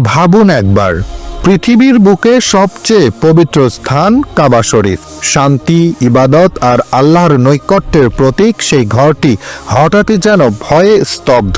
ভাবুন একবার, পৃথিবীর বুকে সবচেয়ে পবিত্র স্থান কাবা শরীফ, শান্তি, ইবাদত আর আল্লাহর নৈকট্যের প্রতীক সেই ঘরটি হঠাৎই যেন ভয়ে স্তব্ধ।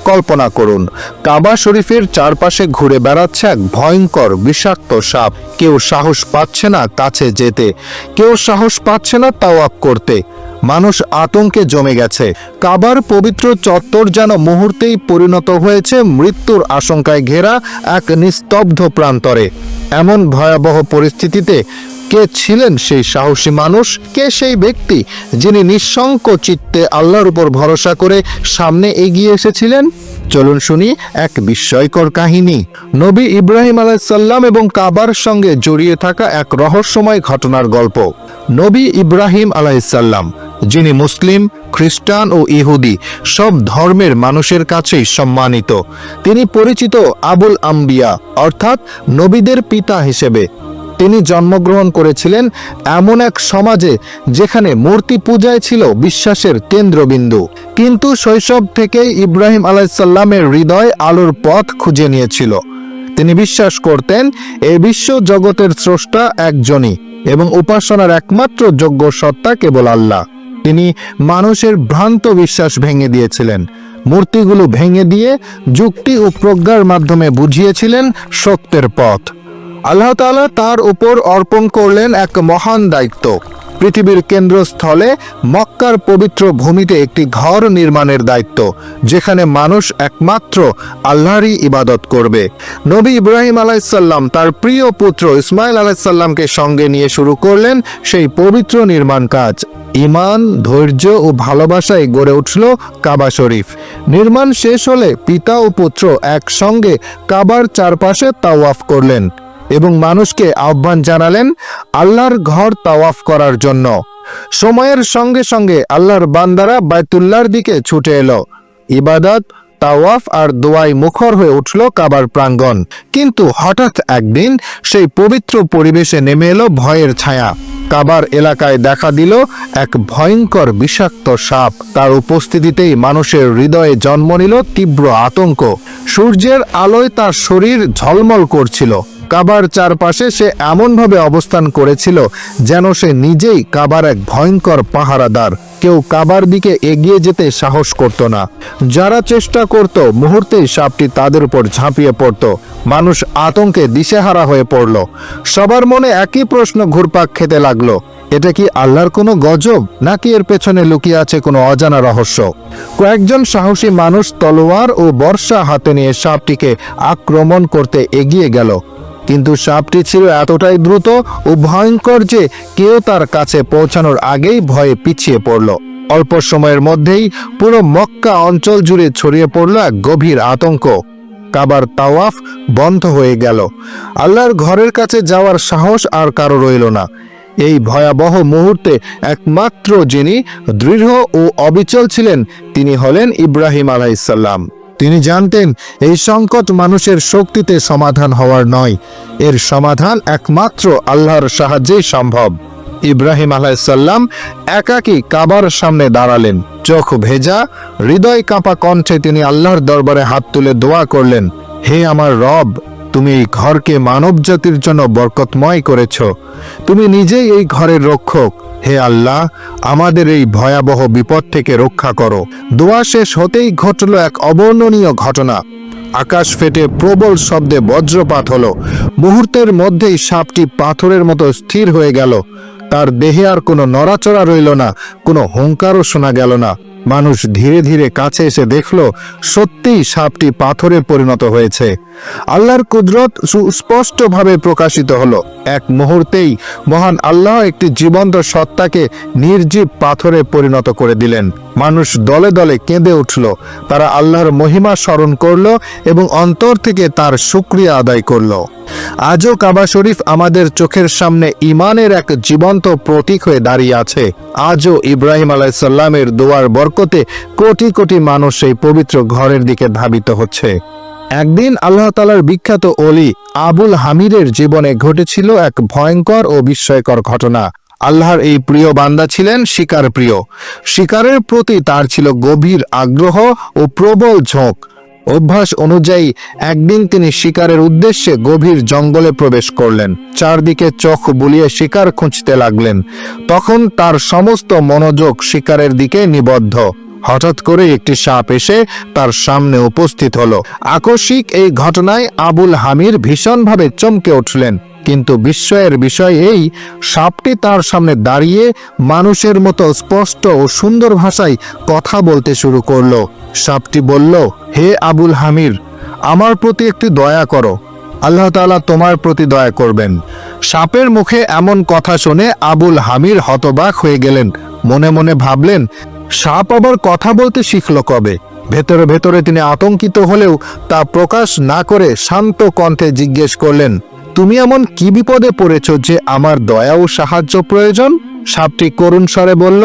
কল্পনা করুন, কাবা শরীফের চারপাশে ঘুরে বেড়াচ্ছে এক ভয়ঙ্কর বিষাক্ত সাপ। কেউ সাহস পাচ্ছে না কাছে যেতে, কেউ সাহস পাচ্ছে না তাওয়াফ করতে। মানুষ আতঙ্কে জমে গেছে। কাবার পবিত্র চত্বর যেন মুহূর্তেই পরিণত হয়েছে মৃত্যুর আশঙ্কায় ঘেরা এক নিস্তব্ধ প্রান্তরে। এমন ভয়াবহ পরিস্থিতিতে কে ছিলেন সেই সাহসী মানুষ? কে সেই ব্যক্তি যিনি নিঃশঙ্ক চিত্তে আল্লাহর উপর ভরসা করে সামনে এগিয়ে এসেছিলেন? চলুন শুনি এক বিস্ময়কর কাহিনী। নবী ইব্রাহিম আলাইসাল্লাম এবং কাবার সঙ্গে জড়িয়ে থাকা এক রহস্যময় ঘটনার গল্প। নবী ইব্রাহিম আলাইসাল্লাম, যিনি মুসলিম, খ্রিস্টান ও ইহুদি সব ধর্মের মানুষের কাছেই সম্মানিত। তিনি পরিচিত আবুল আম্বিয়া অর্থাৎ নবীদের পিতা হিসেবে। তিনি জন্মগ্রহণ করেছিলেন এমন এক সমাজে যেখানে মূর্তি পূজায় ছিল বিশ্বাসের কেন্দ্রবিন্দু। কিন্তু শৈশব থেকেই ইব্রাহিম আলাইসাল্লামের হৃদয় আলোর পথ খুঁজে নিয়েছিল। তিনি বিশ্বাস করতেন এই বিশ্ব জগতের স্রষ্টা একজনই এবং উপাসনার একমাত্র যোগ্য সত্তা কেবল আল্লাহ। তিনি মানুষের ভ্রান্ত বিশ্বাস ভেঙে দিয়েছিলেন। মূর্তিগুলো ভেঙে দিয়ে যুক্তি ও প্রজ্ঞার মাধ্যমে বুঝিয়েছিলেন সত্যের পথ। আল্লাহ তাআলা তার উপর অর্পণ করলেন এক মহান দায়িত্ব। পৃথিবীর কেন্দ্রস্থলে মক্কার পবিত্র ভূমিতে একটি ঘর নির্মাণের দায়িত্ব, যেখানে মানুষ একমাত্র আল্লাহরই ইবাদত করবে। নবী ইব্রাহিম আলাইসাল্লাম তার প্রিয় পুত্র ইসমাইল আলাইসাল্লামকে সঙ্গে নিয়ে শুরু করলেন সেই পবিত্র নির্মাণ কাজ। ঈমান, ধৈর্য ও ভালোবাসায় গড়ে উঠল কাবা শরীফ। নির্মাণ শেষ হলে পিতা ও পুত্র একসঙ্গে কাবার চারপাশে তাওয়াফ করলেন এবং মানুষকে আহ্বান জানালেন আল্লাহর ঘর তাওয়াফ করার জন্য। সময়ের সঙ্গে সঙ্গে আল্লাহর বান্দারা বাইতুল্লাহর দিকে ছুটে এলো। ইবাদত, তাওয়াফ আর দোয়ায় মুখর হয়ে উঠল কাবার প্রাঙ্গণ। কিন্তু হঠাৎ একদিন সেই পবিত্র পরিবেশে নেমে এলো ভয়ের ছায়া। কাবার এলাকায় দেখা দিল এক ভয়ঙ্কর বিষাক্ত সাপ। তার উপস্থিতিতেই মানুষের হৃদয়ে জন্ম নিল তীব্র আতঙ্ক। সূর্যের আলোয় তার শরীর ঝলমল করছিল। কাবার চারপাশে সে এমনভাবে অবস্থান করেছিল যেন সে নিজেই কাবার এক ভয়ঙ্কর পাহারাদার। কেউ কাবার দিকে এগিয়ে যেতে সাহস করত না। যারা চেষ্টা করত, মুহূর্তেই সাপটি তাদের উপর ঝাঁপিয়ে পড়ত। মানুষ আতঙ্কে দিশেহারা হয়ে পড়ল। সবার মনে একই প্রশ্ন ঘুরপাক খেতে লাগলো, এটা কি আল্লাহর কোনো গজব, নাকি এর পেছনে লুকিয়ে আছে কোনো অজানা রহস্য? কয়েকজন সাহসী মানুষ তলোয়ার ও বর্শা হাতে নিয়ে সাপটিকে আক্রমণ করতে এগিয়ে গেল। কিন্তু সাপটি ছিল এতটাই দ্রুত ও ভয়ঙ্কর যে কেউ তার কাছে পৌঁছানোর আগেই ভয়ে পিছিয়ে পড়ল। অল্প সময়ের মধ্যেই পুরো মক্কা অঞ্চল জুড়ে ছড়িয়ে পড়ল এক গভীর আতঙ্ক। কাবার তাওয়াফ বন্ধ হয়ে গেল। আল্লাহর ঘরের কাছে যাওয়ার সাহস আর কারো রইল না। এই ভয়াবহ মুহূর্তে একমাত্র যিনি দৃঢ় ও অবিচল ছিলেন তিনি হলেন ইব্রাহিম আলাইহিসসালাম। তিনি জানতেন এই সংকট মানুষের শক্তিতে সমাধান হওয়ার নয়, এর সমাধান একমাত্র আল্লাহর সাহায্যেই সম্ভব। ইব্রাহিম আলাইহিসসালাম একাকী কাবার সামনে দাঁড়ালেন। চোখ ভেজা, হৃদয় কাঁপা কণ্ঠে তিনি আল্লাহর দরবারে হাত তুলে দোয়া করলেন, হে আমার রব, তুমি এই ঘরকে মানব জাতির জন্য বরকতময় করেছ। তুমি নিজেই এই ঘরের রক্ষক। হে আল্লাহ, আমাদের এই ভয়াবহ বিপদ থেকে রক্ষা করো। দোয়া শেষ হতেই ঘটল এক অবর্ণনীয় ঘটনা। আকাশ ফেটে প্রবল শব্দে বজ্রপাত হলো। মুহূর্তের মধ্যেই সাপটি পাথরের মতো স্থির হয়ে গেল। তার দেহে আর কোনো নড়াচড়া রইল না, কোনো হুঙ্কারও শোনা গেল না। মানুষ ধীরে ধীরে কাছে এসে দেখল সত্যিই সাপটি পাথরে পরিণত হয়েছে। আল্লাহর কুদরত সুস্পষ্টভাবে প্রকাশিত হলো। এক মুহূর্তেই মহান আল্লাহ একটি জীবন্ত সত্তাকে নির্জীব পাথরে পরিণত করে দিলেন। মানুষ দলে দলে কেঁদে উঠল। তারা আল্লাহর মহিমা স্মরণ করল এবং অন্তর থেকে তার শুকরিয়া আদায় করল। আজও কাবা শরীফ আমাদের চোখের সামনে ঈমানের এক জীবন্ত প্রতীক হয়ে দাঁড়িয়ে আছে। আজও ইব্রাহিম আলাইহিসসালামের দোয়ার বরকতে কোটি কোটি মানুষ সেই পবিত্র ঘরের দিকে ধাবিত হচ্ছে। একদিন আল্লাহ তাআলার বিখ্যাত ওলি আবুল হামিরের জীবনে ঘটেছিল এক ভয়ঙ্কর ও বিস্ময়কর ঘটনা। আল্লাহর এই প্রিয় বান্দা ছিলেন শিকার প্রিয়। শিকারের প্রতি তার ছিল গভীর আগ্রহ ও প্রবল ঝোঁক। অভ্যাস অনুযায়ী একদিন তিনি শিকারের উদ্দেশ্যে গভীর জঙ্গলে প্রবেশ করলেন। চারদিকে চোখ বুলিয়ে শিকার খুঁজতে লাগলেন। তখন তার সমস্ত মনোযোগ শিকারের দিকে নিবদ্ধ। হঠাৎ করে একটি সাপ এসে তার সামনে উপস্থিত হলো। আকস্মিক এই ঘটনায় আবুল হামির ভীষণভাবে চমকে উঠলেন। কিন্তু বিস্ময়ের বিষয় এই, সাপটি তার সামনে দাঁড়িয়ে মানুষের মতো স্পষ্ট ও সুন্দর ভাষায় কথা বলতে শুরু করলো। সাপটি বলল, হে আবুল হামির, আমার প্রতি একটি দয়া করো, আল্লাহ তাআলা তোমার প্রতি দয়া করবেন। সাপের মুখে এমন কথা শুনে আবুল হামির হতবাক হয়ে গেলেন। মনে মনে ভাবলেন, সাপ আবার কথা বলতে শিখল কবে? ভেতরে ভেতরে তিনি আতঙ্কিত হলেও তা প্রকাশ না করে শান্ত কণ্ঠে জিজ্ঞেস করলেন, তুমি এমন কি বিপদে পড়েছ যে আমার দয়া ও সাহায্য প্রয়োজন? সাপটি করুণ স্বরে বলল,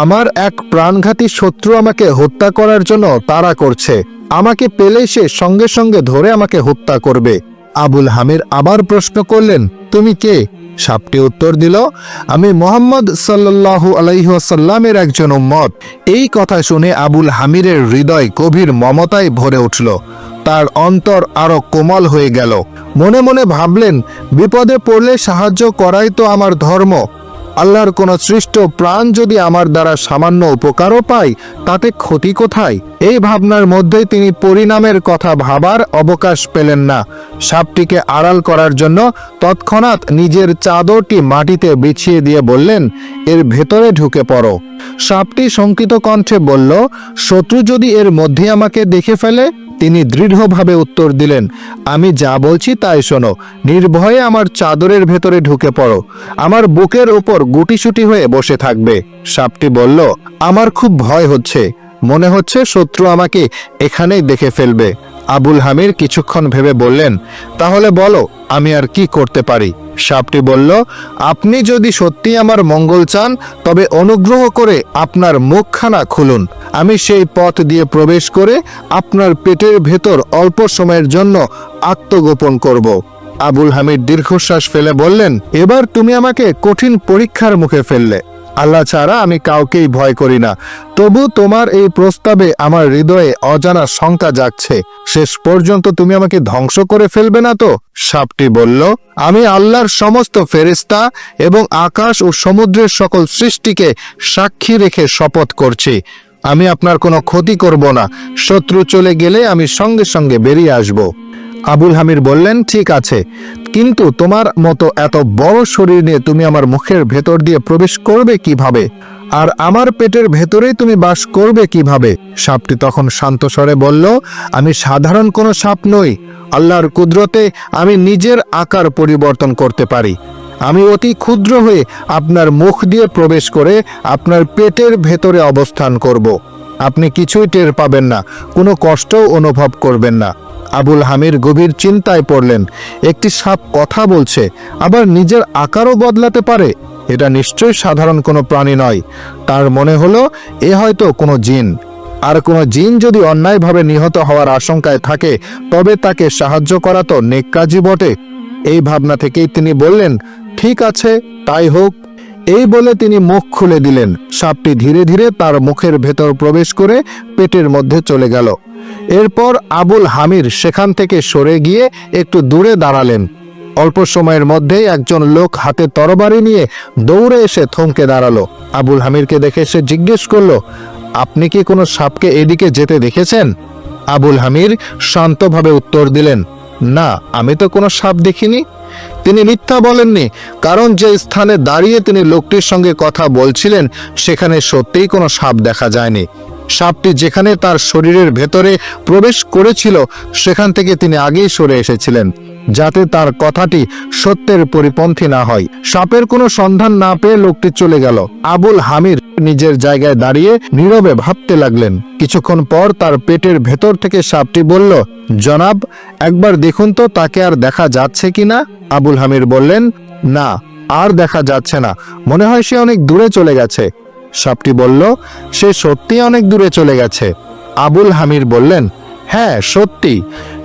আমার এক প্রাণঘাতী শত্রু আমাকে হত্যা করার জন্য তাড়া করছে। আমাকে পেলে সে সঙ্গে সঙ্গে ধরে আমাকে হত্যা করবে। আবুল হামির আবার প্রশ্ন করলেন, তুমি কে? সাপটি উত্তর দিল, আমি মুহাম্মদ সাল্লাল্লাহু আলাইহি ওয়াসাল্লামের একজন উম্মত। এই কথা শুনে আবুল হামিরের হৃদয় গভীর মমতায় ভরে উঠল। তার অন্তর আরো কোমল হয়ে গেল। মনে মনে ভাবলেন, বিপদে পড়লে সাহায্য করাই তো আমার ধর্ম। আল্লাহর কোন সৃষ্ট প্রাণ যদি আমার দ্বারা সামান্য উপকারও পায়, তাতে ক্ষতি কোথায়? এই ভাবনার মধ্যেই তিনি পরিণামের কথা ভাবার অবকাশ পেলেন না। সাপটিকে আড়াল করার জন্য তৎক্ষণাৎ নিজের চাদরটি মাটিতে বিছিয়ে দিয়ে বললেন, এর ভেতরে ঢুকে পড়ো। সাপটি শঙ্কিত কণ্ঠে বলল, শত্রু যদি এর মধ্যে আমাকে দেখে ফেলে? তিনি দৃঢ়ভাবে উত্তর দিলেন, আমি যা বলছি তাই শোনো, নির্ভয়ে আমার চাদরের ভেতরে ঢুকে পড়ো, আমার বুকের ওপর গুটিসুটি হয়ে বসে থাকবে। সাপটি বলল, আমার খুব ভয় হচ্ছে, মনে হচ্ছে শত্রু আমাকে এখানেই দেখে ফেলবে। আবুল হামির কিছুক্ষণ ভেবে বললেন, তাহলে বলো, আমি আর কি করতে পারি? সাপটি বলল, আপনি যদি সত্যি আমার মঙ্গল চান, তবে অনুগ্রহ করে আপনার মুখখানা খুলুন, আমি সেই পথ দিয়ে প্রবেশ করে আপনার পেটের ভেতর অল্প সময়ের জন্য আত্মগোপন করব। আবুল হামিদ দীর্ঘশ্বাস ফেলে বললেন, এবার তুমি আমাকে কঠিন পরীক্ষার মুখে ফেললে। আল্লাহ ছাড়া আমি কাউকেই ভয় করি না, তবু তোমার এই প্রস্তাবে আমার হৃদয়ে অজানা শঙ্কা জাগছে। শেষ পর্যন্ত তুমি আমাকে ধ্বংস করে ফেলবে না তো? সাপটি বলল, আমি আল্লাহর সমস্ত ফেরেশতা এবং আকাশ ও সমুদ্রের সকল সৃষ্টিকে সাক্ষী রেখে শপথ করছি, আমি আপনার কোনো ক্ষতি করব না। শত্রু চলে গেলে আমি সঙ্গে সঙ্গে বেরিয়ে আসব। আবুল হামির বললেন, ঠিক আছে, কিন্তু তোমার মতো এত বড় শরীর নিয়ে তুমি আমার মুখের ভেতর দিয়ে প্রবেশ করবে কিভাবে? আর আমার পেটের ভেতরেই তুমি বাস করবে কিভাবে? সাপটি তখন শান্ত স্বরে বলল, আমি সাধারণ কোনো সাপ নই। আল্লাহর কুদরতে আমি নিজের আকার পরিবর্তন করতে পারি। আমি অতি ক্ষুদ্র হয়ে আপনার মুখ দিয়ে প্রবেশ করে আপনার পেটের ভেতরে অবস্থান করব। আপনি কিছুই টের পাবেন না, কোনো কষ্টও অনুভব করবেন না। আবুল হামির গভীর চিন্তায় পড়লেন, একটি সাপ কথা বলছে, আবার নিজের আকারও বদলাতে পারে। এটা নিশ্চয়ই সাধারণ কোনো প্রাণী নয়। তার মনে হলো এ হয়তো কোনো জিন। আর কোনো জিন যদি অন্যায়ভাবে নিহত হওয়ার আশঙ্কায় থাকে, তবে তাকে সাহায্য করা তো নেক কাজই বটে। এই ভাবনা থেকেই তিনি বললেন, ঠিক আছে, তাই হোক। এই বলে তিনি মুখ খুলে দিলেন। সাপটি ধীরে ধীরে তার মুখের ভেতর প্রবেশ করে পেটের মধ্যে চলে গেল। এরপর আবুল হামির সেখান থেকে সরে গিয়ে একটু দূরে দাঁড়ালেন। অল্প সময়ের মধ্যেই একজন লোক হাতে তরবারি নিয়ে দৌড়ে এসে থমকে দাঁড়ালো। আবুল হামিরকে দেখে সে জিজ্ঞেস করলো, আপনি কি কোনো সাপকে এদিকে যেতে দেখেছেন? আবুল হামির শান্তভাবে উত্তর দিলেন, না, আমি তো কোনো সাপ দেখিনি। তিনি মিথ্যা বলেননি, কারণ যে স্থানে দাঁড়িয়ে তিনি লোকটির সঙ্গে কথা বলছিলেন সেখানে সত্যিই কোনো সাপ দেখা যায়নি। সাপটি যেখানে তার শরীরের ভেতরে প্রবেশ করেছিল সেখান থেকে তিনি আগেই সরে এসেছিলেন, যাতে তার কথাটি সত্যের পরিপন্থী না হয়। সাপের কোনো সন্ধান না পেয়ে লোকটি চলে গেল। আবুল হামির নিজের জায়গায় দাঁড়িয়ে নীরবে ভাবতে লাগলেন। কিছুক্ষণ পর তার পেটের ভেতর থেকে সাপটি বলল, জনাব, একবার দেখুন তো তাকে আর দেখা যাচ্ছে কিনা। আবুল হামির বললেন, না, আর দেখা যাচ্ছে না, মনে হয় সে অনেক দূরে চলে গেছে। সাপটি বলল, সে সত্যি অনেক দূরে চলে গেছে। আবুল হামির বললেন, হ্যাঁ সত্যি,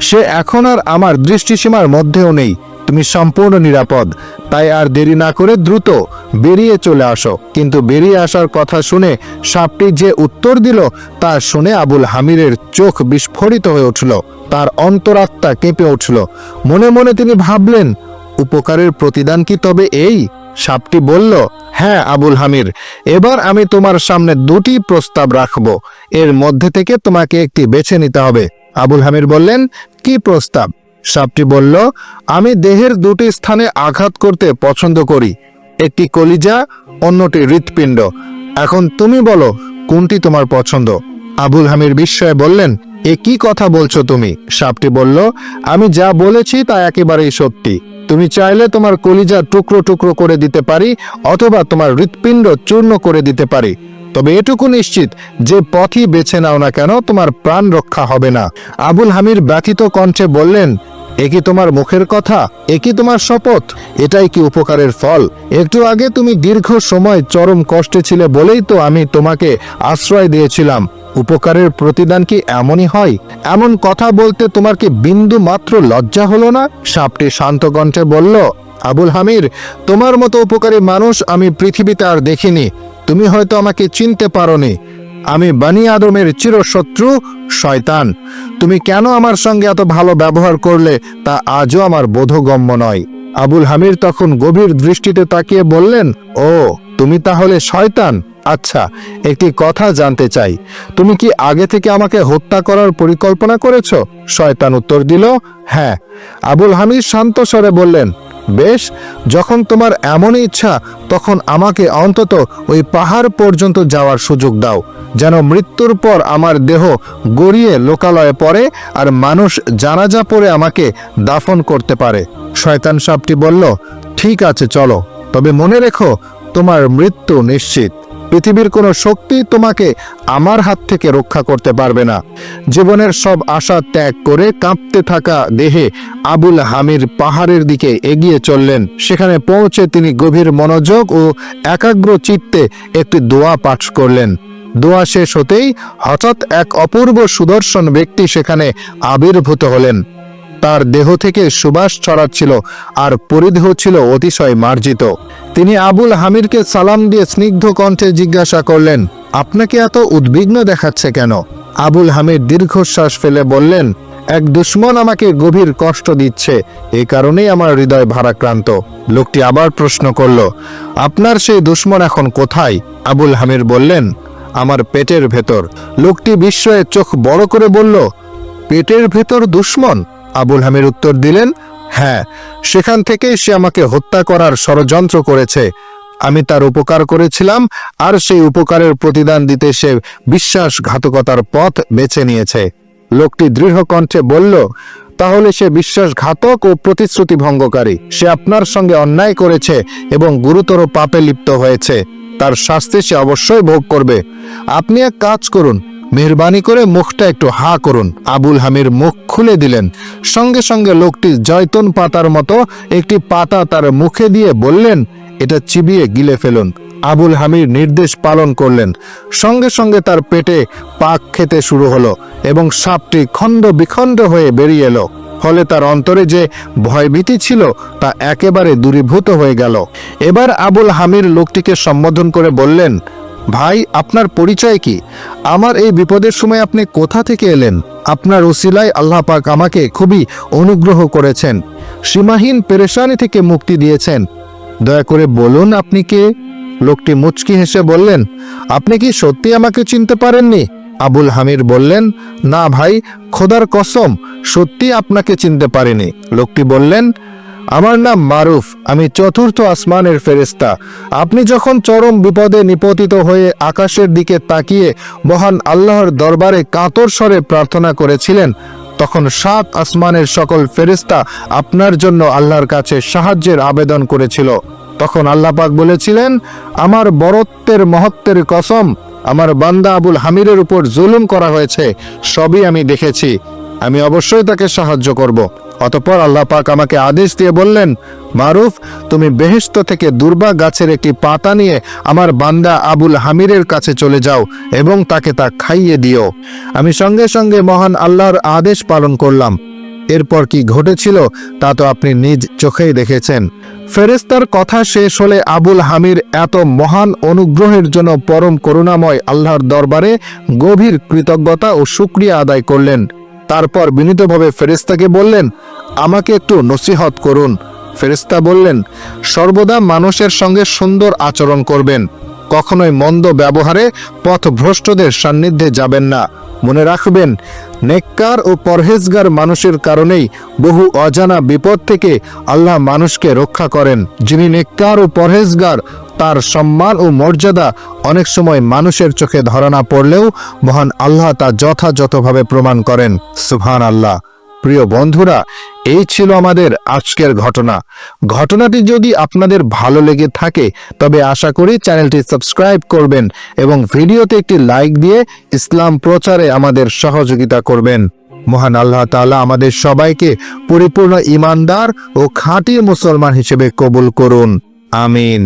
সে এখন আর আমার দৃষ্টিসীমার মধ্যেও নেই। তুমি সম্পূর্ণ নিরাপদ। তাই আর দেরি না করে দ্রুত বেরিয়ে চলে আসো। কিন্তু বেরিয়ে আসার কথা শুনে সাপটি যে উত্তর দিল তা শুনে আবুল হামিরের চোখ বিস্ফোরিত হয়ে উঠল, তার অন্তরাত্মা কেঁপে উঠল। মনে মনে তিনি ভাবলেন, উপকারের প্রতিদান কি তবে এই? সাপটি বলল, হ্যাঁ আবুল হামির, এবার আমি তোমার সামনে দুটি প্রস্তাব রাখব, এর মধ্যে থেকে তোমাকে একটি বেছে নিতে হবে। আবুল হামির বললেন, কি প্রস্তাব? সাপটি বলল, আমি দেহের দুটি স্থানে আঘাত করতে পছন্দ করি, একটি কলিজা, অন্যটি হৃৎপিণ্ড। এখন তুমি বলো কোনটি তোমার পছন্দ? আবুল হামির বিস্ময়ে বললেন, এ কি কথা বলছো তুমি? সাপটি বলল, আমি যা বলেছি তা একেবারেই সত্যি। তুমি চাইলে তোমার কলিজা টুকরো টুকরো করে দিতে পারি, অথবা তোমার হৃৎপিণ্ড চূর্ণ করে দিতে পারি। তবে এটুকু নিশ্চিত, যে পথই বেছে নাও না কেন তোমার প্রাণ রক্ষা হবে না। আবুল হামির ব্যথিত কণ্ঠে বললেন, এ কি তোমার মুখের কথা? এ কি তোমার শপথ? এটাই কি উপকারের ফল? একটু আগে তুমি দীর্ঘ সময় চরম কষ্টে ছিলে বলেই তো আমি তোমাকে আশ্রয় দিয়েছিলাম। উপকারের প্রতিদান কি এমনই হয়? এমন কথা বলতে তোমার কি বিন্দু মাত্র লজ্জা হলো না? সাপটি শান্ত কণ্ঠে বলল, আবুল হামির, তোমার মতো উপকারী মানুষ আমি পৃথিবীতে আর দেখিনি। তুমি হয়তো আমাকে চিনতে পারোনি। আমি বনি আদমের চিরশত্রু শয়তান। তুমি কেন আমার সঙ্গে এত ভালো ব্যবহার করলে তা আজও আমার বোধগম্য নয়। আবুল হামির তখন গভীর দৃষ্টিতে তাকিয়ে বললেন, ও তুমি তাহলে শয়তান? আচ্ছা, একটি কথা জানতে চাই, তুমি কি আগে থেকে আমাকে হত্যা করার পরিকল্পনা করেছ? শয়তান উত্তর দিল, হ্যাঁ। আবুল হামিদ শান্ত স্বরে বললেন, বেশ, যখন তোমার এমনই ইচ্ছা তখন আমাকে অন্তত ওই পাহাড় পর্যন্ত যাওয়ার সুযোগ দাও, যেন মৃত্যুর পর আমার দেহ গড়িয়ে লোকালয়ে পড়ে আর মানুষ জানাজা পড়ে আমাকে দাফন করতে পারে। শয়তান সাপটি বলল, ঠিক আছে চলো, তবে মনে রেখো তোমার মৃত্যু নিশ্চিত। পৃথিবীর কোনো শক্তি তোমাকে আমার হাত থেকে রক্ষা করতে পারবে না। জীবনের সব আশা ত্যাগ করে কাঁপতে থাকা দেহে আবুল হামির পাহাড়ের দিকে এগিয়ে চললেন। সেখানে পৌঁছে তিনি গভীর মনোযোগ ও একাগ্র চিত্তে একটি দোয়া পাঠ করলেন। দোয়া শেষ হতেই হঠাৎ এক অপূর্ব সুদর্শন ব্যক্তি সেখানে আবির্ভূত হলেন। তার দেহ থেকে সুবাস ছড়াচ্ছিল আর পরিধেয় ছিল অতিশয় মার্জিত। তিনি আবুল হামিরকে সালাম দিয়ে স্নিগ্ধ কণ্ঠে জিজ্ঞাসা করলেন, আপনাকে এত উদ্বিগ্ন দেখাচ্ছে কেন? আবুল হামির দীর্ঘশ্বাস ফেলে বললেন, এক দুশমন আমাকে গভীর কষ্ট দিচ্ছে, এই কারণেই আমার হৃদয় ভারাক্রান্ত। লোকটি আবার প্রশ্ন করল, আপনার সেই দুশমন এখন কোথায়? আবুল হামির বললেন, আমার পেটের ভেতর। লোকটি বিস্ময়ে চোখ বড় করে বলল, পেটের ভেতর দুশমন? আবুল হামির উত্তর দিলেন, হ্যাঁ, সেখান থেকেই সে আমাকে হত্যা করার ষড়যন্ত্র করেছে। আমি তার উপকার করেছিলাম, আর সেই উপকারের প্রতিদান দিতে সে বিশ্বাসঘাতকতার পথ বেছে নিয়েছে। লোকটি দৃঢ় কণ্ঠে বলল, তাহলে সে বিশ্বাসঘাতক ও প্রতিশ্রুতি ভঙ্গকারী। সে আপনার সঙ্গে অন্যায় করেছে এবং গুরুতর পাপে লিপ্ত হয়েছে। তার শাস্তি সে অবশ্যই ভোগ করবে। আপনি এক কাজ করুন, মেহরবানি করে মুখটা একটু হা করুন। আবুল হামির মুখ খুলে দিলেন। সঙ্গে সঙ্গে লোকটি জয়তুন পাতার মতো একটি পাতা তার মুখে দিয়ে বললেন, এটা চিবিয়ে গিলে ফেলুন। আবুল হামির নির্দেশ পালন করলেন। সঙ্গে সঙ্গে তার পেটে পাক খেতে শুরু হলো এবং সাপটি খণ্ড বিখণ্ড হয়ে বেরিয়ে এলো। ফলে তার অন্তরে যে ভয়ভীতি ছিল তা একেবারে দূরীভূত হয়ে গেল। এবার আবুল হামির লোকটিকে সম্বোধন করে বললেন, ভাই, আপনার পরিচয় কি? আমার এই বিপদের সময় আপনি কোথা থেকে এলেন? আপনার ওসিলায় আল্লাহ পাক আমাকে খুবই অনুগ্রহ করেছেন, সীমাহীন পেরেশানি থেকে মুক্তি দিয়েছেন। দয়া করে বলুন আপনি কে? লোকটি মুচকি হেসে বললেন, আপনি কি সত্যি আমাকে চিনতে পারেননি? আবুল হামির বললেন, না ভাই, খোদার কসম, সত্যি আপনাকে চিনতে পারিনি। লোকটি বললেন, আমার নাম মারুফ, আমি চতুর্থ আসমানের ফেরেশতা। আপনি যখন চরম বিপদে নিপতিত হয়ে আকাশের দিকে তাকিয়ে মহান আল্লাহর দরবারে কাতর স্বরে প্রার্থনা করেছিলেন, তখন 7 আসমানের সকল ফেরেশতা আপনার জন্য আল্লাহর কাছে সাহায্যের আবেদন করেছিল। তখন আল্লাহ পাক বলেছিলেন, আমার বরত্বের মহত্বের কসম, আমার বান্দা আবুল হামিরের উপর জুলুম করা হয়েছে, সবই আমি দেখেছি, আমি অবশ্যই তাকে সাহায্য করব। অতঃপর আল্লাহ পাক আমাকে আদেশ দিয়ে বললেন, মারুফ, তুমি বেহেশত থেকে দুর্বা গাছের একটি পাতা নিয়ে আমার বান্দা আবুল হামিরের কাছে চলে যাও এবং তাকে তা খাইয়ে দিও। আমি সঙ্গে সঙ্গে মহান আল্লাহর আদেশ পালন করলাম। এরপর কি ঘটেছিল তা তো আপনি নিজ চোখেই দেখেছেন। ফেরেশতার কথা শেষ হলে আবুল হামির এত মহান অনুগ্রহের জন্য পরম করুণাময় আল্লাহর দরবারে গভীর কৃতজ্ঞতা ও শুকরিয়া আদায় করলেন। তারপর বিনীতভাবে ফেরেশতাকে বললেন, আমাকে একটু নসিহত করুন। ফেরেশতা বললেন, সর্বদা মানুষের সঙ্গে সুন্দর আচরণ করবেন, কখনোই মন্দ ব্যবহারে পথভ্রষ্টদের সান্নিধ্যে যাবেন না। মনে রাখবেন, নেককার ও পরহেজগার মানুষের কারণেই বহু অজানা বিপদ থেকে আল্লাহ মানুষকে রক্ষা করেন। যিনি নেককার ও পরহেজগার, তার সম্মান ও মর্যাদা অনেক সময় মানুষের চোখে ধরা না পড়লেও মহান আল্লাহ তা যথাযথভাবে প্রমাণ করেন। সুবহানাল্লাহ। প্রিয় বন্ধুরা, এই ছিল আমাদের আজকের ঘটনাটি যদি আপনাদের ভালো লেগে থাকে তবে আশা করি চ্যানেলটি সাবস্ক্রাইব করবেন এবং ভিডিওতে একটি লাইক দিয়ে ইসলাম প্রচারে আমাদের সহযোগিতা করবেন। মহান আল্লাহ তাআলা আমাদের সবাইকে পরিপূর্ণ ঈমানদার ও খাঁটি মুসলমান হিসেবে কবুল করুন। আমিন।